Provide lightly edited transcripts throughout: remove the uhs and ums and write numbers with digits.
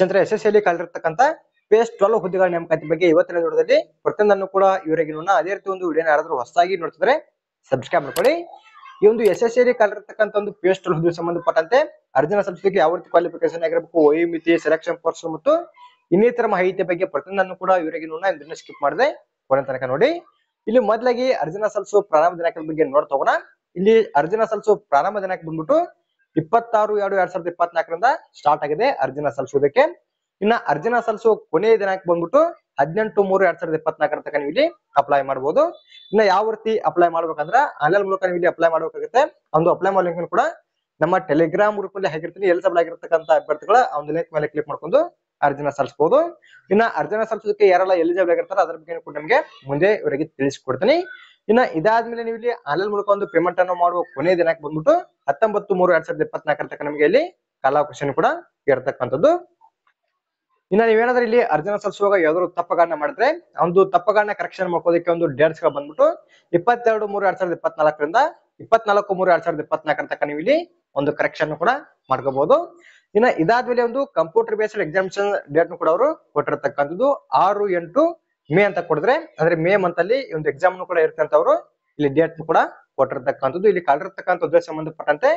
ಸ್ನೇಹಿತರೆ SSLC ಕಲಿರ್ತಕ್ಕಂತ phase 12 ಹುದ್ದೆಗಳ ನೇಮಕಾತಿ ಬಗ್ಗೆ ಇವತ್ತಿನ ವಿಡಿಯೋದಲ್ಲಿ ಪ್ರತಿಯೊಂದನ್ನು ಕೂಡ ಇವರಿಗೆ ಅದೇ ರೀತಿ ಒಂದು ವಿಡಿಯೋನ ಯಾರಾದ್ರೂ ಹೊಸದಾಗಿ ನೋಡ್ತಿದ್ರೆ ಸಬ್ಸ್ಕ್ರೈಬ್ ಮಾಡ್ಕೊಳ್ಳಿ. ಈ ಒಂದು SSLC ಕಲಿರ್ತಕ್ಕಂತ ಒಂದು ಪೇಸ್ 12 ಹುದ್ದೆಗೆ ಸಂಬಂಧಪಟ್ಟಂತೆ ಅರ್ಜಿನ ಸಲ್ಲಿಸಲಿಕ್ಕೆ ಯಾವ ರೀತಿ ಕ್ವಾಲಿಫಿಕೇಶನ್ ಆಗಿರಬೇಕು, ವಯೋಮಿತಿ, ಸೆಲೆಕ್ಷನ್ ಪರ್ಸ್ ಮತ್ತು ಇನ್ನಿತರ ಮಾಹಿತಿ ಬಗ್ಗೆ ಪ್ರತಿಯೊಂದನ್ನು ಕೂಡ ಇವರಿಗೆ ಇದನ್ನ ಸ್ಕಿಪ್ ಮಾಡದೆ ಕೊನೆ ತನಕ ನೋಡಿ. ಇಲ್ಲಿ ಮೊದಲಾಗಿ ಅರ್ಜಿನ ಸಲ್ಲಿಸುವ ಪ್ರಾರಂಭ ದಿನಾಂಕದ ಬಗ್ಗೆ ನೋಡ್ತೋಗೋಣ. ಇಲ್ಲಿ ಅರ್ಜಿನ ಸಲ್ಲಿಸುವ ಪ್ರಾರಂಭ ದಿನಾಂಕ ಬಂದ್ಬಿಟ್ಟು 26/2/2024 ಸ್ಟಾರ್ಟ್ ಆಗಿದೆ ಅರ್ಜಿನ ಸಲ್ಲಿಸುವುದಕ್ಕೆ. ಇನ್ನ ಅರ್ಜಿನ ಸಲ್ಲಿಸುವ ಕೊನೆಯ ದಿನಾಂಕ ಬಂದ್ಬಿಟ್ಟು 18/3/2024 ತನಕ ನೀವು ಇಲ್ಲಿ ಅಪ್ಲೈ ಮಾಡಬಹುದು. ಇನ್ನ ಯಾವ ರೀತಿ ಅಪ್ಲೈ ಮಾಡ್ಬೇಕಂದ್ರೆ ಆನ್ಲೈನ್ ಮೂಲಕ ನೀವು ಇಲ್ಲಿ ಅಪ್ಲೈ ಮಾಡಬೇಕಾಗುತ್ತೆ. ಒಂದು ಅಪ್ಲೈ ಮಾಡೋ ಲಿಂಕ್ ಕೂಡ ನಮ್ಮ ಟೆಲಿಗ್ರಾಮ್ ಗ್ರೂಪ್ ಅಲ್ಲಿ ಹಾಕಿರ್ತೀನಿ. ಎಲಿಜಿಬಲ್ ಆಗಿರ್ತಕ್ಕಂಥ ಅಭ್ಯರ್ಥಿಗಳ ಒಂದು ಲಿಂಕ್ ಮೇಲೆ ಕ್ಲಿಕ್ ಮಾಡ್ಕೊಂಡು ಅರ್ಜಿನ ಸಲ್ಲಿಸಬಹುದು. ಇನ್ನ ಅರ್ಜಿನ ಸಲ್ಲಿಸೋದಕ್ಕೆ ಯಾರೆಲ್ಲ ಎಲಿಜಿಬಲ್ ಆಗಿರ್ತಾರೆ ಅದರ ಬಗ್ಗೆ ಕೂಡ ನಿಮಗೆ ಮುಂದೆ ಇವರಿಗೆ ತಿಳಿಸಿಕೊಡ್ತೀನಿ. ಇನ್ನ ಇದಾದ್ಮೇಲೆ ನೀವು ಇಲ್ಲಿ ಆನ್ಲೈನ್ ಮೂಲಕ ಒಂದು ಪೇಮೆಂಟ್ ಅನ್ನು ಮಾಡುವ ಕೊನೆಯ ದಿನಾಂಕ ಬಂದ್ಬಿಟ್ಟು 19/3/2024 ತನಕ ನಮಗೆ ಇಲ್ಲಿ ಕಾಲಾವಕಾಶ ಕೂಡ ಇರತಕ್ಕಂಥದ್ದು. ಇನ್ನ ನೀವೇನಾದ್ರೂ ಇಲ್ಲಿ ಅರ್ಜಿನ ಸಲ್ಲಿಸುವಾಗ ಯಾವ್ದಾದ್ರು ತಪ್ಪುಗಳನ್ನ ಮಾಡಿದ್ರೆ ಒಂದು ತಪ್ಪುಗಳನ್ನ ಕರೆಕ್ಷನ್ ಮಾಡ್ಕೋದಕ್ಕೆ ಒಂದು ಡೇಟ್ಸ್ ಗಳು ಬಂದ್ಬಿಟ್ಟು 22/3/2024 24/3/2024 ತನಕ ನೀವು ಇಲ್ಲಿ ಒಂದು ಕರೆಕ್ಷನ್ ಕೂಡ ಮಾಡ್ಕೋಬಹುದು. ಇನ್ನ ಇದಾದ್ಮೇಲೆ ಒಂದು ಕಂಪ್ಯೂಟರ್ ಬೇಸ್ಡ್ ಎಕ್ಸಾಮಿನೇಷನ್ ಡೇಟ್ ಕೂಡ ಅವರು ಕೊಟ್ಟಿರತಕ್ಕಂಥದ್ದು 6-8 ಮೇ ಅಂತ ಕೊಡಿದ್ರೆ ಅಂದ್ರೆ ಮೇ ಮಂತ್ ಅಲ್ಲಿ ಒಂದು ಎಕ್ಸಾಮ್ ಕೂಡ ಇರುತ್ತೆ ಅಂತ ಅವರು ಇಲ್ಲಿ ಡೇಟ್ ಕೂಡ ಕೊಟ್ಟಿರ್ತಕ್ಕಂಥದ್ದು. ಇಲ್ಲಿ ಕಳಿರ್ತಕ್ಕಂಥ ಉದ್ದೇಶ ಸಂಬಂಧಪಟ್ಟಂತೆ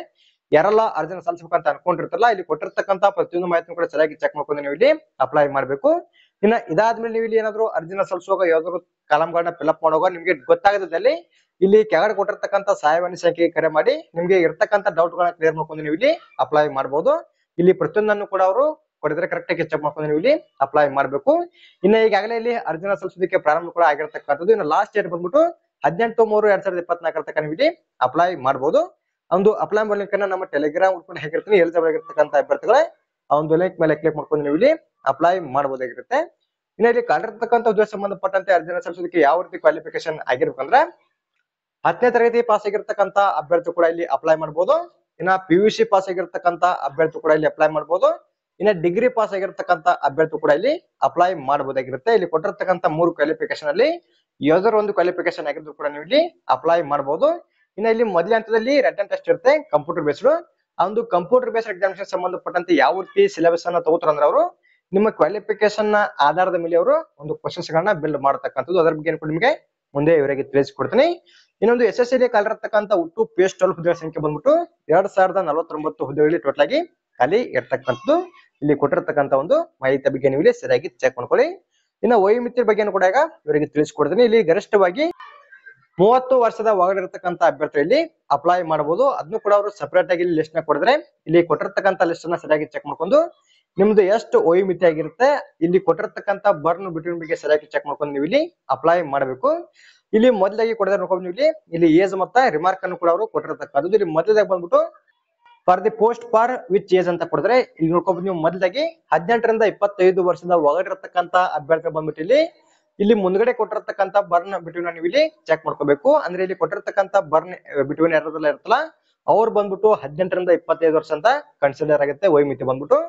ಯಾರೆಲ್ಲ ಅರ್ಜಿನ ಸಲ್ಲಿಸಬೇಕಂತ ಅನ್ಕೊಂಡಿರ್ತಾರಲ್ಲ ಇಲ್ಲಿ ಕೊಟ್ಟಿರ್ತಕ್ಕಂಥ ಪ್ರತಿಯೊಂದು ಮಾಹಿತಿ ಕೂಡ ಸರಿಯಾಗಿ ಚೆಕ್ ಮಾಡ್ಕೊಂಡು ನೀವು ಇಲ್ಲಿ ಅಪ್ಲೈ ಮಾಡ್ಬೇಕು. ಇನ್ನ ಇದಾದ್ಮೇಲೆ ನೀವು ಇಲ್ಲಿ ಏನಾದ್ರು ಅರ್ಜಿನ ಸಲ್ಲಿಸುವಾಗ ಯಾವ್ದಾದ್ರು ಕಾಲಂಗಳನ್ನ ಫಿಲ್ಅಪ್ ಮಾಡುವಾಗ ನಿಮ್ಗೆ ಗೊತ್ತಾಗದಲ್ಲಿ ಇಲ್ಲಿ ಕೆಳಗಡೆ ಕೊಟ್ಟಿರ್ತಕ್ಕಂಥ ಸಹಾಯವಾಣಿ ಸಂಖ್ಯೆಗೆ ಕರೆ ಮಾಡಿ ನಿಮ್ಗೆ ಇರ್ತಕ್ಕಂಥ ಡೌಟ್ ಗಳನ್ನ ಕ್ಲಿಯರ್ ಮಾಡ್ಕೊಂಡು ನೀವು ಇಲ್ಲಿ ಅಪ್ಲೈ ಮಾಡಬಹುದು. ಇಲ್ಲಿ ಪ್ರತಿಯೊಂದನ್ನು ಕೂಡ ಅವರು ಕೊಡಿದ್ರೆ ಕರೆಕ್ಟ್ ಆಗಿ ಚೆಕ್ ಮಾಡ್ಕೊಂಡು ನೀವು ಇಲ್ಲಿ ಅಪ್ಲೈ ಮಾಡ್ಬೇಕು. ಇನ್ನ ಈಗಾಗಲೇ ಇಲ್ಲಿ ಅರ್ಜಿನ ಸಲ್ಲಿಸೋದಕ್ಕೆ ಪ್ರಾರಂಭ ಕೂಡ ಆಗಿರ್ತಕ್ಕಂಥದ್ದು. ಇನ್ನು ಲಾಸ್ಟ್ ಡೇಟ್ ಬಂದ್ಬಿಟ್ಟು 18/3/2024 ತನಕ ನೀವು ಇಲ್ಲಿ ಅಪ್ಲೈ ಮಾಡಬಹುದು. ಒಂದು ಅಪ್ಲೈ ಮಾಡೋ ಲಿಂಕ್ ಅನ್ನ ನಮ್ಮ ಟೆಲಿಗ್ರಾಮ್ ಗ್ರೂಪ್ ಹಾಕಿರ್ತೀನಿ. ಎಲಿಜಿಬಲ್ ಆಗಿರ್ತಕ್ಕಂಥ ಅಭ್ಯರ್ಥಿಗಳೇ ಆ ಒಂದು ಲಿಂಕ್ ಮೇಲೆ ಕ್ಲಿಕ್ ಮಾಡ್ಕೊಂಡು ನೀವು ಇಲ್ಲಿ ಅಪ್ಲೈ ಮಾಡಬಹುದಾಗಿರುತ್ತೆ. ಇನ್ನ ಇಲ್ಲಿ ಕಲಿರ್ತಕ್ಕಂಥ ಉದ್ದೇಶ ಸಂಬಂಧಪಟ್ಟಂತೆ ಅರ್ಜಿನ ಸಲ್ಲಿಸೋದಕ್ಕೆ ಯಾವ ರೀತಿ ಕ್ವಾಲಿಫಿಕೇಶನ್ ಆಗಿರ್ಬೇಕಂದ್ರೆ 10ನೇ ತರಗತಿ ಪಾಸ್ ಆಗಿರ್ತಕ್ಕಂಥ ಅಭ್ಯರ್ಥಿ ಕೂಡ ಇಲ್ಲಿ ಅಪ್ಲೈ ಮಾಡಬಹುದು. ಇನ್ನ PUC ಪಾಸ್ ಆಗಿರ್ತಕ್ಕಂಥ ಅಭ್ಯರ್ಥಿ ಕೂಡ ಇಲ್ಲಿ ಅಪ್ಲೈ ಮಾಡಬಹುದು. ಇನ್ನ ಡಿಗ್ರಿ ಪಾಸ್ ಆಗಿರ್ತಕ್ಕಂಥ ಅಭ್ಯರ್ಥಿ ಕೂಡ ಇಲ್ಲಿ ಅಪ್ಲೈ ಮಾಡಬಹುದಾಗಿರುತ್ತೆ. ಇಲ್ಲಿ ಕೊಟ್ಟಿರ್ತಕ್ಕಂಥ 3 ಕ್ವಾಲಿಫಿಕೇಶನ್ ಅಲ್ಲಿ ಯಾವ್ದಾದ್ರು ಒಂದು ಕ್ವಾಲಿಫಿಕೇಶನ್ ಆಗಿದ್ರು ಕೂಡ ನೀವು ಇಲ್ಲಿ ಅಪ್ಲೈ ಮಾಡಬಹುದು. ಇನ್ನ ಇಲ್ಲಿ ಮೊದಲನೇ ಹಂತದಲ್ಲಿ ರಿಟನ್ ಟೆಸ್ಟ್ ಇರುತ್ತೆ ಕಂಪ್ಯೂಟರ್ ಬೇಸ್ಡ್. ಆ ಒಂದು ಕಂಪ್ಯೂಟರ್ ಬೇಸ್ಡ್ ಎಕ್ಸಾಮಿನೇಷನ್ ಸಂಬಂಧಪಟ್ಟಂತೆ ಯಾವ ರೀತಿ ಸಿಲೆಬಸ್ ಅನ್ನ ತಗೋತಾರ ಅಂದ್ರೆ ಅವರು ನಿಮ್ಮ ಕ್ವಾಲಿಫಿಕೇಶನ್ ನ ಆಧಾರದ ಮೇಲೆ ಅವರು ಒಂದು ಕ್ವಶನ್ಸ್ ಗಳನ್ನ ಬಿಲ್ಡ್ ಮಾಡತಕ್ಕಂಥದ್ದು. ಅದರ ಬಗ್ಗೆ ನಿಮಗೆ ಮುಂದೆ ಇವರಿಗೆ ತಿಳಿಸಿಕೊಡ್ತೀನಿ. ಇನ್ನೊಂದು SSLC ಕಲಿರ್ತಕ್ಕಂಥ ಒಟ್ಟು ಪೇಸ್ 12 ಹುದ್ದೆಗಳ ಸಂಖ್ಯೆ ಬಂದ್ಬಿಟ್ಟು 2049 ಹುದ್ದೆಗಳಲ್ಲಿ ಟೋಟಲ್ ಆಗಿ ಖಾಲಿ ಇರ್ತಕ್ಕಂಥದ್ದು. ಇಲ್ಲಿ ಕೊಟ್ಟಿರ್ತಕ್ಕಂಥ ಒಂದು ಮಾಹಿತಿ ಬಗ್ಗೆ ನೀವು ಇಲ್ಲಿ ಸರಿಯಾಗಿ ಚೆಕ್ ಮಾಡ್ಕೊಳ್ಳಿ. ಇನ್ನು ವಯೋಮಿತಿ ಬಗ್ಗೆ ಕೂಡ ಈಗ ಇವರಿಗೆ ತಿಳಿಸಿಕೊಡ್ತೀನಿ. ಇಲ್ಲಿ ಗರಿಷ್ಠವಾಗಿ 30 ವರ್ಷದ ಒಳಗಡೆ ಇರತಕ್ಕಂಥ ಅಭ್ಯರ್ಥಿ ಇಲ್ಲಿ ಅಪ್ಲೈ ಮಾಡಬಹುದು. ಅದನ್ನು ಕೂಡ ಅವರು ಸಪರೇಟ್ ಆಗಿ ಲಿಸ್ಟ್ ನ ಕೊಡಿದ್ರೆ ಇಲ್ಲಿ ಕೊಟ್ಟಿರ್ತಕ್ಕಂಥ ಲಿಸ್ಟ್ ಅನ್ನ ಸರಿಯಾಗಿ ಚೆಕ್ ಮಾಡ್ಕೊಂಡು ನಿಮ್ದು ಎಷ್ಟು ವಯೋಮಿತಿ ಆಗಿರುತ್ತೆ ಇಲ್ಲಿ ಕೊಟ್ಟಿರ್ತಕ್ಕಂಥ ಬರ್ನ್ ಬಿಟ್ವೀನ್ ಬಗ್ಗೆ ಸರಿಯಾಗಿ ಚೆಕ್ ಮಾಡ್ಕೊಂಡು ನೀವು ಇಲ್ಲಿ ಅಪ್ಲೈ ಮಾಡಬೇಕು. ಇಲ್ಲಿ ಮೊದಲಾಗಿ ಕೊಡದೆ ನೋಡ್ಕೊಂಡು ಇಲ್ಲಿ ಏಜ್ ಮತ್ತೆ ರಿಮಾರ್ಕ್ ಅನ್ನು ಕೂಡ ಅವರು ಕೊಟ್ಟಿರ್ತಕ್ಕಂಥದ್ದು. ಇಲ್ಲಿ ಮೊದಲಾಗಿ ಬಂದ್ಬಿಟ್ಟು for the post for which age ಅಂತ ಕೊಡಿದ್ರೆ ಇಲ್ಲಿ ನೋಡ್ಕೊಂಡು ನೀವು ಮೊದಲಾಗಿ 18ರಿಂದ 25 ವರ್ಷದ ಒಳಗಡೆ ಇರತಕ್ಕಂಥ ಅಭ್ಯರ್ಥಿ ಬಂದ್ಬಿಟ್ಟು ಇಲ್ಲಿ ಮುಂದ್ಗಡೆ ಕೊಟ್ಟಿರ್ತಕ್ಕಂಥ ಬರ್ನ್ ಬಿಟ್ವೀನ್ ನೀವು ಇಲ್ಲಿ ಚೆಕ್ ಮಾಡ್ಕೋಬೇಕು. ಅಂದ್ರೆ ಇಲ್ಲಿ ಕೊಟ್ಟಿರ್ತಕ್ಕಂಥ ಬರ್ನ್ ಬಿಟ್ವೀನ್ ಯಾರೆಲ್ಲ ಇರ್ತಲ್ಲ ಅವ್ರು ಬಂದ್ಬಿಟ್ಟು 18ರಿಂದ 25 ವರ್ಷ ಅಂತ ಕನ್ಸಿಡರ್ ಆಗುತ್ತೆ ವಯೋಮಿತಿ ಬಂದ್ಬಿಟ್ಟು.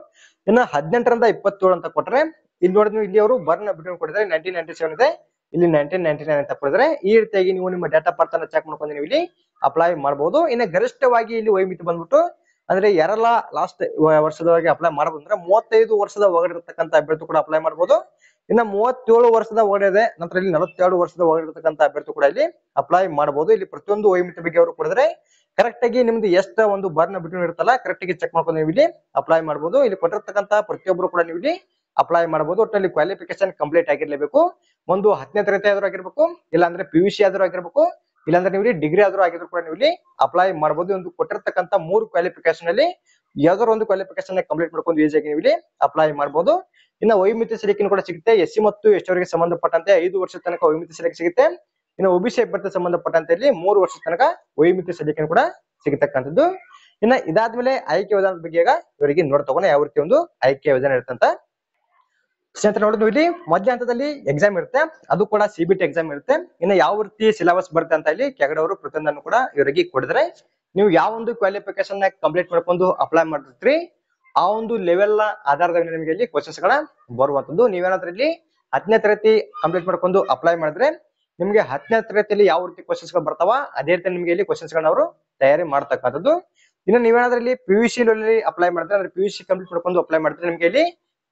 ಇನ್ನು 18ರಿಂದ 27 ಅಂತ ಕೊಟ್ರೆ ಇಲ್ಲಿ ನೋಡಿದ್ವಿ ಇಲ್ಲಿ ಅವರು ಬರ್ನ್ ಬಿಟ್ವೀನ್ ಕೊಟ್ಟಿದ್ರೆ 1997 ಇದೆ, ಇಲ್ಲಿ 1999 ಅಂತ ಕೊಡಿದ್ರೆ ಈ ರೀತಿಯಾಗಿ ನೀವು ನಿಮ್ಮ ಡೇಟ್ ಆಫ್ ಬರ್ತ್ ಅನ್ನ ಚೆಕ್ ಮಾಡ್ಕೊಂಡು ನೀವು ಇಲ್ಲಿ ಅಪ್ಲೈ ಮಾಡಬಹುದು. ಇನ್ನು ಗರಿಷ್ಠವಾಗಿ ಇಲ್ಲಿ ವಯೋಮಿತಿ ಬಂದ್ಬಿಟ್ಟು ಅಂದ್ರೆ ಯಾರೆಲ್ಲ ಲಾಸ್ಟ್ ವರ್ಷದವರೆಗೆ ಅಪ್ಲೈ ಮಾಡಬಹುದು ಅಂದ್ರೆ 35 ವರ್ಷದ ಒಳಗಡೆ ಇರತಕ್ಕಂಥ ಅಭ್ಯರ್ಥಿ ಕೂಡ ಅಪ್ಲೈ ಮಾಡಬಹುದು. ಇನ್ನ 37 ವರ್ಷದ ಒಳಗಡೆ ಇದೆ, ನಂತರ ಇಲ್ಲಿ 42 ವರ್ಷದ ಒಳಗಡೆ ಇರತಕ್ಕಂಥ ಅಭ್ಯರ್ಥಿ ಕೂಡ ಇಲ್ಲಿ ಅಪ್ಲೈ ಮಾಡಬಹುದು. ಇಲ್ಲಿ ಪ್ರತಿಯೊಂದು ವಯೋಮಿತಿ ಬಗ್ಗೆ ಅವರು ಕೊಡಿದ್ರೆ ಕರೆಕ್ಟ್ ಆಗಿ ನಿಮ್ದು ಎಷ್ಟು ಒಂದು ಬರ್ನ್ ಬಿಟ್ವೀನ್ ಇರುತ್ತಲ್ಲ ಕರೆಕ್ಟ್ ಆಗಿ ಚೆಕ್ ಮಾಡ್ಕೊಂಡು ನೀವು ಇಲ್ಲಿ ಅಪ್ಲೈ ಮಾಡಬಹುದು. ಇಲ್ಲಿ ಕೊಟ್ಟಿರ್ತಕ್ಕಂಥ ಪ್ರತಿಯೊಬ್ಬರು ಕೂಡ ನೀವು ಇಲ್ಲಿ ಅಪ್ಲೈ ಮಾಡಬಹುದು. ಒಟ್ಟಲ್ಲಿ ಕ್ವಾಲಿಫಿಕೇಶನ್ ಕಂಪ್ಲೀಟ್ ಆಗಿರ್ಲೇಬೇಕು. ಒಂದು 10ನೇ ತರಗತಿ ಆದ್ರೂ ಆಗಿರ್ಬೇಕು, ಇಲ್ಲಾಂದ್ರೆ PUC ಆದ್ರೂ ಆಗಿರ್ಬೇಕು, ಇಲ್ಲಾಂದ್ರೆ ನೀವು ಡಿಗ್ರಿ ಆದ್ರೂ ಆಗಿದ್ರು ಕೂಡ ನೀವು ಇಲ್ಲಿ ಅಪ್ಲೈ ಮಾಡಬಹುದು. ಒಂದು ಕೊಟ್ಟಿರ್ತಕ್ಕಂಥ 3 ಕ್ವಾಲಿಫಿಕೇಶನ್ ಅಲ್ಲಿ ಯಾವ್ದಾದ್ರು ಒಂದು ಕ್ವಾಲಿಫಿಕೇಶನ್ ಕಂಪ್ಲೀಟ್ ಮಾಡ್ಕೊಂಡು ಈಸಿಯಾಗಿ ನೀವು ಇಲ್ಲಿ ಅಪ್ಲೈ ಮಾಡಬಹುದು. ಇನ್ನ ವಯೋಮಿತಿ ಸಲಿಕೆ ಕೂಡ ಸಿಗುತ್ತೆ. SC ಮತ್ತು ST ಅವರಿಗೆ ಸಂಬಂಧಪಟ್ಟಂತೆ 5 ವರ್ಷದ ತನಕ ವಯೋಮಿತಿ ಸಲಿಕೆ ಸಿಗುತ್ತೆ. ಇನ್ನು OBC ಅಭ್ಯರ್ಥಿ ಸಂಬಂಧಪಟ್ಟಂತೆ ಇಲ್ಲಿ 3 ವರ್ಷದ ತನಕ ವಯೋಮಿತಿ ಸಲಿಕೆ ಕೂಡ ಸಿಗತಕ್ಕಂಥದ್ದು. ಇನ್ನ ಇದಾದ್ಮೇಲೆ ಆಯ್ಕೆ ವಿಧಾನದ ಬಗ್ಗೆ ಈಗ ಇವರಿಗೆ ನೋಡ್ತಗೋಣ ಯಾವ ರೀತಿ ಒಂದು ಆಯ್ಕೆ ವಿಧಾನ ಇರುತ್ತಂತ. ಸ್ನೇಹಿತರೆ ನೋಡಿದ್ವಿ ಇಲ್ಲಿ ಮೊದಲ ಹಂತದಲ್ಲಿ ಎಕ್ಸಾಮ್ ಇರುತ್ತೆ, ಅದು ಕೂಡ CBT ಎಕ್ಸಾಮ್ ಇರುತ್ತೆ. ಇನ್ನು ಯಾವ ರೀತಿ ಸಿಲೆಬಸ್ ಬರುತ್ತೆ ಅಂತ ಇಲ್ಲಿ ಕೆಳಗಡೆ ಅವರು ಪ್ರತಿಯೊಂದನ್ನು ಕೂಡ ಇವರಿಗೆ ಕೊಡಿದ್ರೆ ನೀವು ಯಾವ ಒಂದು ಕ್ವಾಲಿಫಿಕೇಶನ್ ನ ಕಂಪ್ಲೀಟ್ ಮಾಡ್ಕೊಂಡು ಅಪ್ಲೈ ಮಾಡಿರ್ತೀರಿ ಆ ಒಂದು ಲೆವೆಲ್ ನ ಆಧಾರದ ಮೇಲೆ ನಿಮಗೆ ಇಲ್ಲಿ ಕ್ವಶನ್ಸ್ ಗಳ ಬರುವಂತದ್ದು. ನೀವೇನಾದ್ರೂ ಇಲ್ಲಿ 10ನೇ ತರಗತಿ ಕಂಪ್ಲೀಟ್ ಮಾಡ್ಕೊಂಡು ಅಪ್ಲೈ ಮಾಡಿದ್ರೆ ನಿಮ್ಗೆ 10ನೇ ತರಗತಿಯಲ್ಲಿ ಯಾವ ರೀತಿ ಕ್ವಶನ್ಸ್ ಗಳು ಬರ್ತಾವ ಅದೇ ರೀತಿ ನಿಮ್ಗೆ ಇಲ್ಲಿ ಕ್ವಶನ್ಸ್ ಗಳನ್ನ ಅವರು ತಯಾರಿ ಮಾಡ್ತಕ್ಕಂಥದ್ದು. ಇನ್ನು ನೀವೇನಾದ್ರೂ ಇಲ್ಲಿ PUC ಅಪ್ಲೈ ಮಾಡಿದ್ರೆ ಅಂದ್ರೆ PUC ಕಂಪ್ಲೀಟ್ ಮಾಡ್ಕೊಂಡು ಅಪ್ಲೈ ಮಾಡಿದ್ರೆ ನಿಮ್ಗೆ ಇಲ್ಲಿ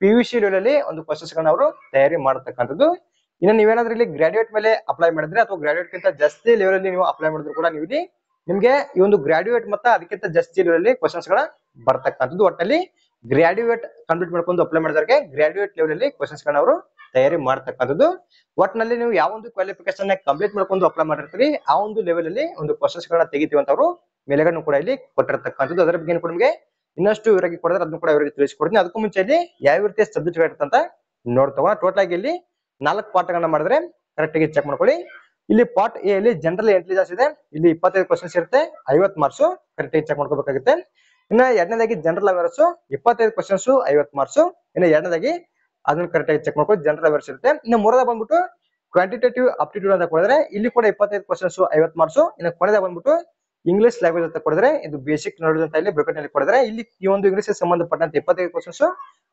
PUC ಲೆವೆಲ್ ಅಲ್ಲಿ ಒಂದು ಕ್ವಶನ್ಸ್ ಗಳನ್ನ ಅವರು ತಯಾರಿ ಮಾಡತಕ್ಕಂಥದ್ದು. ಇನ್ನು ನೀವೇನಾದ್ರೂ ಇಲ್ಲಿ ಗ್ರಾಡ್ಯುಯೇಟ್ ಮೇಲೆ ಅಪ್ಲೈ ಮಾಡಿದ್ರೆ ಅಥವಾ ಗ್ರಾಡ್ಯುಯೇಟ್ ಗಿಂತ ಜಾಸ್ತಿ ಲೆವೆಲ್ ಅಲ್ಲಿ ನೀವು ಅಪ್ಲೈ ಮಾಡಿದ್ರು ಕೂಡ ನೀವು ಇಲ್ಲಿ ನಿಮ್ಗೆ ಈ ಒಂದು ಗ್ರಾಡ್ಯುಯೇಟ್ ಮತ್ತೆ ಅದಕ್ಕಿಂತ ಜಾಸ್ತಿ ಲೆವೆಲ್ ಅಲ್ಲಿ ಕ್ವಶನ್ಸ್ ಗಳ ಬರ್ತಕ್ಕಂಥದ್ದು. ಒಟ್ಟಲ್ಲಿ ಗ್ರಾಡ್ಯುಯೇಟ್ ಕಂಪ್ಲೀಟ್ ಮಾಡ್ಕೊಂಡು ಅಪ್ಲೈ ಮಾಡಿದವರಿಗೆ ಗ್ರಾಡ್ಯುಯೇಟ್ ಲೆವೆಲ್ ಅಲ್ಲಿ ಕ್ವಶನ್ಸ್ ಗಳನ್ನ ಅವರು ತಯಾರಿ ಮಾಡ್ತಕ್ಕಂಥದ್ದು. ಒಟ್ಟಿನಲ್ಲಿ ನೀವು ಯಾವ ಒಂದು ಕ್ವಾಲಿಫಿಕೇಶನ್ ಕಂಪ್ಲೀಟ್ ಮಾಡ್ಕೊಂಡು ಅಪ್ಲೈ ಮಾಡಿರ್ತೀರಿ ಆ ಒಂದು ಲೆವೆಲ್ ಅಲ್ಲಿ ಒಂದು ಕ್ವಶನ್ಸ್ ಗಳನ್ನ ತೆಗಿತೀವಿ ಅಂತ ಅವರು ಮೇಲೆಗಡೆ ಕೂಡ ಇಲ್ಲಿ ಕೊಟ್ಟಿರ್ತಕ್ಕಂಥದ್ದು. ಅದರ ಬಗ್ಗೆ ನಿಮ್ಗೆ ಇನ್ನಷ್ಟು ಇವರಿಗೆ ಕೊಡಿದ್ರೆ ಅದನ್ನು ಕೂಡ ಇವರಿಗೆ ತಿಳಿಸ್ಕೊಡ್ತೀನಿ. ಅದಕ್ಕೂ ಮುಂಚೆ ಇಲ್ಲಿ ಯಾವ ರೀತಿಯ ಸಬ್ಜೆಕ್ಟ್ ಇರುತ್ತೆ ಅಂತ ನೋಡ್ತವ. ಟೋಟಲ್ ಆಗಿ ಇಲ್ಲಿ 4 ಪಾಠಗಳನ್ನ ಮಾಡಿದ್ರೆ ಕರೆಕ್ಟ್ ಆಗಿ ಚೆಕ್ ಮಾಡ್ಕೊಳ್ಳಿ. ಇಲ್ಲಿ ಪಾರ್ಟ್ ಎ ಅಲ್ಲಿ ಜನರಲ್ ಇಂಟೆಲಿಜೆನ್ಸ್ ಇದೆ. ಇಲ್ಲಿ 25 ಕ್ವಶನ್ಸ್ ಇರುತ್ತೆ, 50 ಮಾರ್ಕ್ಸ್ ಕರೆಕ್ಟ್ ಆಗಿ ಚೆಕ್ ಮಾಡ್ಕೋಬೇಕಾಗುತ್ತೆ. ಇನ್ನ ಎರಡನೇದಾಗಿ ಜನರಲ್ ಅವೇರ್ಸ್ 25 ಕ್ವಶನ್ಸ್ 50 ಮಾರ್ಕ್ಸ್. ಇನ್ನು ಎರಡನೇದಾಗಿ ಅದನ್ನ ಕರೆಕ್ಟ್ ಆಗಿ ಚೆಕ್ ಮಾಡ್ಕೊಂಡು ಜನರಲ್ ಅವೇರ್ಸ್ ಇರುತ್ತೆ. ಇನ್ನು ಮೂರನೇದಾಗ ಬಂದ್ಬಿಟ್ಟು ಕ್ವಾಂಟಿಟೇಟಿವ್ ಅಪ್ಟಿಟ್ಯೂಡ್ ಅಂತ ಕೊಡಿದ್ರೆ ಇಲ್ಲಿ ಕೂಡ 25 ಕ್ವಶನ್ಸ್ 50 ಮಾರ್ಕ್ಸ್. ಇನ್ನು ಕೊನೆದಾಗ ಬಂದ್ಬಿಟ್ಟು ಇಂಗ್ಲಿಷ್ ಲ್ಯಾಂಗ್ವೇಜ್ ಅಂತ ಕೊಡಿದ್ರೆ ಇದು ಬೇಸಿಕ್ ನಾಲೆಡ್ಜ್ ಅಂತ ಇಲ್ಲಿ ಬ್ರಾಕೆಟ್ ನಲ್ಲಿ ಕೊಡಿದ್ರೆ ಇಲ್ಲಿ ಈ ಒಂದು ಇಂಗ್ಲಿಷ್ ಸಂಬಂಧಪಟ್ಟಂತೆ 25 ಕ್ವಶನ್ಸ್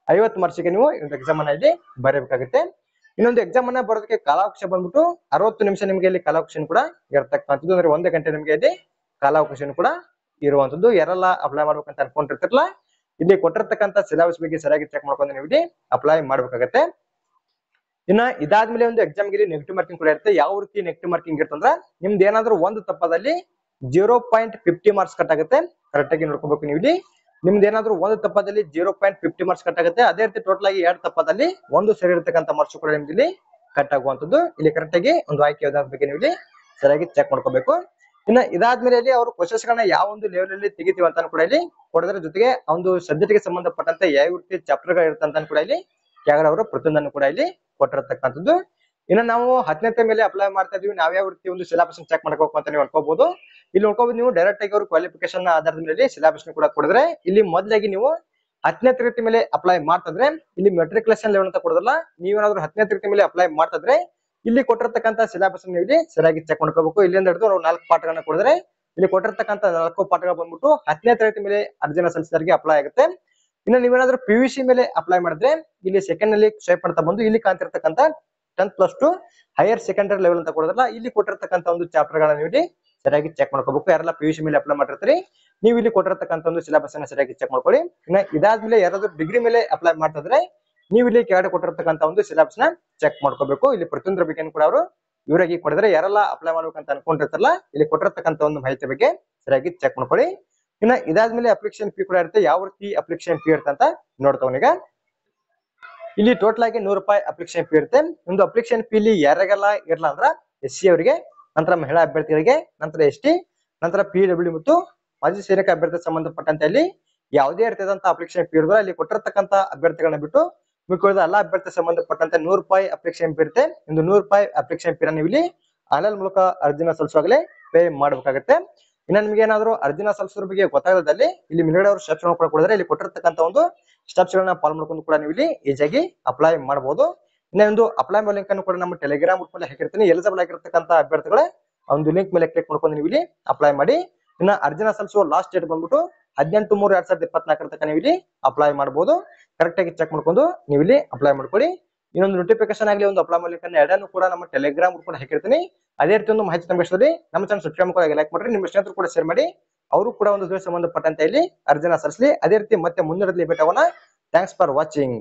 50 ಮಾರ್ಕ್ಸ್ ಗೆ ನೀವು ಒಂದು ಎಕ್ಸಾಮ್ ಅನ್ನ ಇಲ್ಲಿ ಬರೆಯಬೇಕಾಗುತ್ತೆ. ಇನ್ನೊಂದು ಎಕ್ಸಾಮ್ ಅನ್ನ ಬರೋದಕ್ಕೆ ಕಾಲಾವಕಾಶ ಬಂದ್ಬಿಟ್ಟು 60 ನಿಮಿಷ ನಿಮಗೆ ಇಲ್ಲಿ ಕಾಲಾವಕಾಶ ಕೂಡ ಇರತಕ್ಕಂಥದ್ದು. ಅಂದ್ರೆ 1 ಗಂಟೆ ನಿಮಗೆ ಇಲ್ಲಿ ಕಾಲಾವಕಾಶ ಕೂಡ ಇರುವಂತದ್ದು. ಯಾರೆಲ್ಲ ಅಪ್ಲೈ ಮಾಡ್ಬೇಕಂತ ಅನ್ಕೊಂಡಿರ್ತಿರಲ್ಲ ಇಲ್ಲಿ ಕೊಟ್ಟಿರ್ತಕ್ಕಂಥ ಸಿಲೆಬಸ್ ಬಗ್ಗೆ ಸರಿಯಾಗಿ ಚೆಕ್ ಮಾಡ್ಕೊಂಡು ನೀವು ಇಲ್ಲಿ ಅಪ್ಲೈ ಮಾಡ್ಬೇಕಾಗತ್ತೆ. ಇನ್ನ ಇದಾದ್ಮೇಲೆ ಒಂದು ಎಕ್ಸಾಮ್ ಗೆ ನೆಗೆಟಿವ್ ಮಾರ್ಕಿಂಗ್ ಕೂಡ ಇರುತ್ತೆ. ಯಾವ ರೀತಿ ನೆಗೆಟಿವ್ ಮಾರ್ಕಿಂಗ್ ಇರ್ತಂದ್ರೆ ನಿಮ್ದು ಏನಾದ್ರೂ ಒಂದು ತಪ್ಪದಲ್ಲಿ 0.50 ಮಾರ್ಕ್ಸ್ ಕಟ್ ಆಗುತ್ತೆ. ಕರೆಕ್ಟ್ ಆಗಿ ನೋಡ್ಕೋಬೇಕು ನೀವು ಇಲ್ಲಿ ನಿಮ್ದು ಏನಾದ್ರೂ ಒಂದು ತಪ್ಪದಲ್ಲಿ 0.50 ಮಾರ್ಕ್ಸ್ ಕಟ್ ಆಗುತ್ತೆ. ಅದೇ ರೀತಿ ಟೋಟಲ್ ಆಗಿ 2 ತಪ್ಪದಲ್ಲಿ ಒಂದು ಸರಿ ಇರತಕ್ಕಂಥ ಮಾರ್ಕ್ಸ್ ಕೂಡ ನಿಮ್ಗೆ ಇಲ್ಲಿ ಕಟ್ ಆಗುವಂತದ್ದು. ಇಲ್ಲಿ ಕರೆಕ್ಟ್ ಆಗಿ ಒಂದು ಆಯ್ಕೆ ಯಾವ್ದಾದ ಬಗ್ಗೆ ನೀವು ಇಲ್ಲಿ ಸರಿಯಾಗಿ ಚೆಕ್ ಮಾಡ್ಕೋಬೇಕು. ಇನ್ನು ಇದಾದ್ಮೇಲೆ ಇಲ್ಲಿ ಅವರು ಕ್ವಶನ್ಸ್ ಗಳನ್ನ ಯಾವ ಒಂದು ಲೆವೆಲ್ ಅಲ್ಲಿ ತೆಗಿತೀವಿ ಅಂತ ಕೂಡ ಇಲ್ಲಿ ಕೊಡೋದ್ರ ಜೊತೆಗೆ ಒಂದು ಸಬ್ಜೆಕ್ಟ್ ಗೆ ಸಂಬಂಧಪಟ್ಟಂತೆ ಯಾವ ರೀತಿ ಚಾಪ್ಟರ್ ಗಳು ಇರುತ್ತೆ ಅಂತ ಕೂಡ ಇಲ್ಲಿ ಕೆಳಗಡೆ ಅವರು ಪ್ರತಿಯೊಂದನ್ನು ಕೂಡ ಇಲ್ಲಿ ಕೊಟ್ಟಿರತಕ್ಕಂಥದ್ದು. ಇನ್ನು ನಾವು 10ನೇ ಮೇಲೆ ಅಪ್ಲೈ ಮಾಡ್ತಾ ಇದೀವಿ, ನಾವ್ ಯಾವ ರೀತಿ ಒಂದು ಸಿಲೆಬಸ್ ಚೆಕ್ ಮಾಡ್ಕೋಬೇಕು ಅಂತ ನೀವು ಅನ್ಕೋಬಹುದು. ಇಲ್ಲಿ ನೋಡ್ಕೋಬಹುದು ನೀವು ಡೈರೆಕ್ಟ್ ಆಗಿ ಅವರು ಕ್ವಾಲಿಫಿಕೇಶನ್ ಆಧಾರದ ಮೇಲೆ ಸಿಲೆಬಸ್ ಕೂಡ ಕೊಡಿದ್ರೆ ಇಲ್ಲಿ ಮೊದಲಾಗಿ ನೀವು 10ನೇ ತರಗತಿ ಮೇಲೆ ಅಪ್ಲೈ ಮಾಡ್ತಿದ್ರೆ ಇಲ್ಲಿ ಮೆಟ್ರಿಕ್ಯುಲೇಷನ್ ಲೆವೆಲ್ ಅಂತ ಕೊಡೋದಲ್ಲ. ನೀವೇನಾದ್ರೂ 10ನೇ ತರಗತಿ ಮೇಲೆ ಅಪ್ಲೈ ಮಾಡ್ತಿದ್ರೆ ಇಲ್ಲಿ ಕೊಟ್ಟಿರ್ತಕ್ಕಂಥ ಸಿಲೆಬಸ್ ನೀವು ಇಲ್ಲಿ ಸರಿಯಾಗಿ ಚೆಕ್ ಮಾಡ್ಕೋಬೇಕು. ಇಲ್ಲಿಂದ ಹಿಡಿದು ನಾವು 4 ಪಾಠಗಳನ್ನ ಕೊಡಿದ್ರೆ ಇಲ್ಲಿ ಕೊಟ್ಟಿರ್ತಕ್ಕಂಥ 4 ಪಾಠಗಳು ಬಂದ್ಬಿಟ್ಟು 10ನೇ ತರಗತಿ ಮೇಲೆ ಅರ್ಜಿನ ಸಲ್ಲಿಸಿದವರಿಗೆ ಅಪ್ಲೈ ಆಗುತ್ತೆ. ಇನ್ನು ನೀವೇನಾದ್ರೂ PUC ಮೇಲೆ ಅಪ್ಲೈ ಮಾಡಿದ್ರೆ ಇಲ್ಲಿ ಸೆಕೆಂಡ್ ನಲ್ಲಿ ಸ್ವೈಪ್ ಮಾಡ್ತಾ ಬಂದು ಇಲ್ಲಿ ಕಾಣ್ತಿರ್ತಕ್ಕಂಥ 10+2 ಹೈಯರ್ ಸೆಕೆಂಡರಿ ಲೆವೆಲ್ ಅಂತ ಕೊಡೋದಲ್ಲ ಇಲ್ಲಿ ಕೊಟ್ಟಿರ್ತಕ್ಕಂಥ ಒಂದು ಚಾಪ್ಟರ್ ಗಳನ್ನ ನೀವು ಇಲ್ಲಿ ಸರಿಯಾಗಿ ಚೆಕ್ ಮಾಡ್ಕೋಬೇಕು. ಯಾರೆಲ್ಲ PUC ಮೇಲೆ ಅಪ್ಲೈ ಮಾಡಿರ್ತೀರಿ ನೀವು ಇಲ್ಲಿ ಕೊಟ್ಟಿರ್ತಕ್ಕಂಥ ಒಂದು ಸಿಲೆಬಸ್ ಅನ್ನ ಸರಿಯಾಗಿ ಚೆಕ್ ಮಾಡ್ಕೊಳ್ಳಿ. ಇನ್ನು ಇದಾದ್ಮೇಲೆ ಯಾರಾದ್ರೂ ಡಿಗ್ರಿ ಮೇಲೆ ಅಪ್ಲೈ ಮಾಡ್ತಿದ್ರೆ ನೀವು ಇಲ್ಲಿ ಕೆಳಗಡೆ ಕೊಟ್ಟಿರ್ತಕ್ಕಂಥ ಒಂದು ಸಿಲೆಬಸ್ ನ ಚೆಕ್ ಮಾಡ್ಕೋಬೇಕು. ಇಲ್ಲಿ ಪ್ರತಿಯೊಂದರ ಬಗ್ಗೆ ಕೂಡ ಅವರು ಇವರಾಗಿ ಕೊಡಿದ್ರೆ ಯಾರೆಲ್ಲ ಅಪ್ಲೈ ಮಾಡ್ಬೇಕಂತ ಅನ್ಕೊಂಡಿರ್ತಾರಲ್ಲ ಇಲ್ಲಿ ಕೊಟ್ಟಿರ್ತಕ್ಕಂಥ ಒಂದು ಮಾಹಿತಿ ಬಗ್ಗೆ ಸರಿಯಾಗಿ ಚೆಕ್ ಮಾಡ್ಕೊಳ್ಳಿ. ಇನ್ನು ಇದಾದ್ಮೇಲೆ ಅಪ್ಲಿಕೇಶನ್ ಫೀ ಕೂಡ ಇರುತ್ತೆ. ಯಾವ ರೀತಿ ಅಪ್ಲಿಕೇಶನ್ ಫೀ ಇರುತ್ತೆ ಅಂತ ನೋಡ್ತಾವನೀಗ. ಇಲ್ಲಿ ಟೋಟಲ್ ಆಗಿ 100 ರೂಪಾಯಿ ಅಪ್ಲಿಕೇಶನ್ ಫೀ ಇರುತ್ತೆ. ಒಂದು ಅಪ್ಲಿಕೇಶನ್ ಫೀ ಇಲ್ಲಿ ಯಾರಿಗೆಲ್ಲ ಇರಲ್ಲ ಅಂದ್ರ SC ಅವರಿಗೆ, ನಂತರ ಮಹಿಳಾ ಅಭ್ಯರ್ಥಿಗಳಿಗೆ, ನಂತರ ST, ನಂತರ PW ಮತ್ತು ಮಾಜಿ ಸೈನಿಕ ಅಭ್ಯರ್ಥಿ ಸಂಬಂಧಪಟ್ಟಂತೆ ಅಲ್ಲಿ ಯಾವುದೇ ರೀತಿಯಾದಂತ ಅಪ್ಲಿಕೇಶನ್ ಫೀ ಇರೋದಿಲ್ಲ. ಇಲ್ಲಿ ಕೊಟ್ಟಿರ್ತಕ್ಕಂಥ ಅಭ್ಯರ್ಥಿಗಳನ್ನ ಬಿಟ್ಟು ಮಿಕ್ಕಿದ ಎಲ್ಲ ಅಭ್ಯರ್ಥಿ ಸಂಬಂಧಪಟ್ಟಂತೆ 100 ರೂಪಾಯಿ ಅಪ್ಲಿಕೇಶನ್ ಫೀ ಇರುತ್ತೆ. ಒಂದು 100 ರೂಪಾಯಿ ಅಪ್ಲಿಕೇಶನ್ ಫೀ ನೀವು ಇಲ್ಲಿ ಆನ್ಲೈನ್ ಮೂಲಕ ಅರ್ಜಿನ ಸಲ್ಲಿಸುವಾಗಲೇ ಪೇ ಮಾಡಬೇಕಾಗುತ್ತೆ. ಇನ್ನು ನಿಮ್ಗೆ ಏನಾದ್ರು ಅರ್ಜಿನ ಸಲ್ಲಿಸೋದ್ರ ಬಗ್ಗೆ ಗೊತ್ತಾಗದಲ್ಲಿ ಇಲ್ಲಿ ಮೇಲ್ಗಡೆ ಅವರು ಸ್ಟೆಪ್ಸ್ ಕೂಡ ಕೊಡಿದ್ರೆ ಇಲ್ಲಿ ಕೊಟ್ಟಿರ್ತಕ್ಕಂಥ ಒಂದು ಸ್ಟೆಪ್ಸ್ ಗಳನ್ನ ಫಾಲೋ ಮಾಡ್ಕೊಂಡು ಕೂಡ ನೀವು ಇಲ್ಲಿ ಈಜಿಯಾಗಿ ಅಪ್ಲೈ ಮಾಡಬಹುದು. ಇನ್ನೊಂದು ಅಪ್ಲೈ ಮಾಡೋ ಲಿಂಕ್ ಅನ್ನು ಕೂಡ ನಮ್ಮ ಟೆಲಿಗ್ರಾಮ್ ಗ್ರೂಪ್ ಅಲ್ಲಿ ಹಾಕಿರ್ತೀನಿ. ಎಲಿಜಿಬಲ್ ಆಗಿರ್ತಕ್ಕಂಥ ಅಭ್ಯರ್ಥಿಗಳೇ ಒಂದು ಲಿಂಕ್ ಮೇಲೆ ಕ್ಲಿಕ್ ಮಾಡ್ಕೊಂಡು ನೀವು ಇಲ್ಲಿ ಅಪ್ಲೈ ಮಾಡಿ. ಇನ್ನು ಅರ್ಜಿನ ಸಲ್ಲಿಸುವ ಲಾಸ್ಟ್ ಡೇಟ್ ಬಂದ್ಬಿಟ್ಟು 18/3/2024 ತನಕ ನೀವು ಇಲ್ಲಿ ಅಪ್ಲೈ ಮಾಡಬಹುದು. ಕರೆಕ್ಟ್ ಆಗಿ ಚೆಕ್ ಮಾಡ್ಕೊಂಡು ನೀವು ಇಲ್ಲಿ ಅಪ್ಲೈ ಮಾಡ್ಕೊಳ್ಳಿ. ಇನ್ನೊಂದು ನೋಟಿಫಿಕೇಶನ್ ಆಗಲಿ ಒಂದು ಅಪ್ಲೈ ಮಾಡ್ಲಿಕ್ಕೆ ಎರಡನ್ನು ಕೂಡ ನಮ್ಮ ಟೆಲಿಗ್ರಾಮ್ ಗ್ರೂಪ್ ಅಲ್ಲಿ ಹಾಕಿರ್ತೀನಿ. ಅದೇ ರೀತಿ ಒಂದು ಮಾಹಿತಿ ನಮಗೆ ಇಷ್ಟದಲ್ಲಿ ನಮ್ಮ ಚಾನಲ್ ಸಬ್ಸ್ಕ್ರೈಬ್ ಮಾಡಿ ಲೈಕ್ ಮಾಡ್ರಿ. ನಿಮ್ಮ ಸ್ನೇಹಿತರು ಕೂಡ ಶೇರ್ ಮಾಡಿ, ಅವರು ಕೂಡ ಒಂದು ಸಂಬಂಧಪಟ್ಟಂತೆ ಇಲ್ಲಿ ಅರ್ಜಿನ ಸಲ್ಲಿಸಲಿ. ಅದೇ ರೀತಿ ಮತ್ತೆ ಮುಂದಿನ ಭೇಟಿ ಆಗೋಣ. Thanks for watching.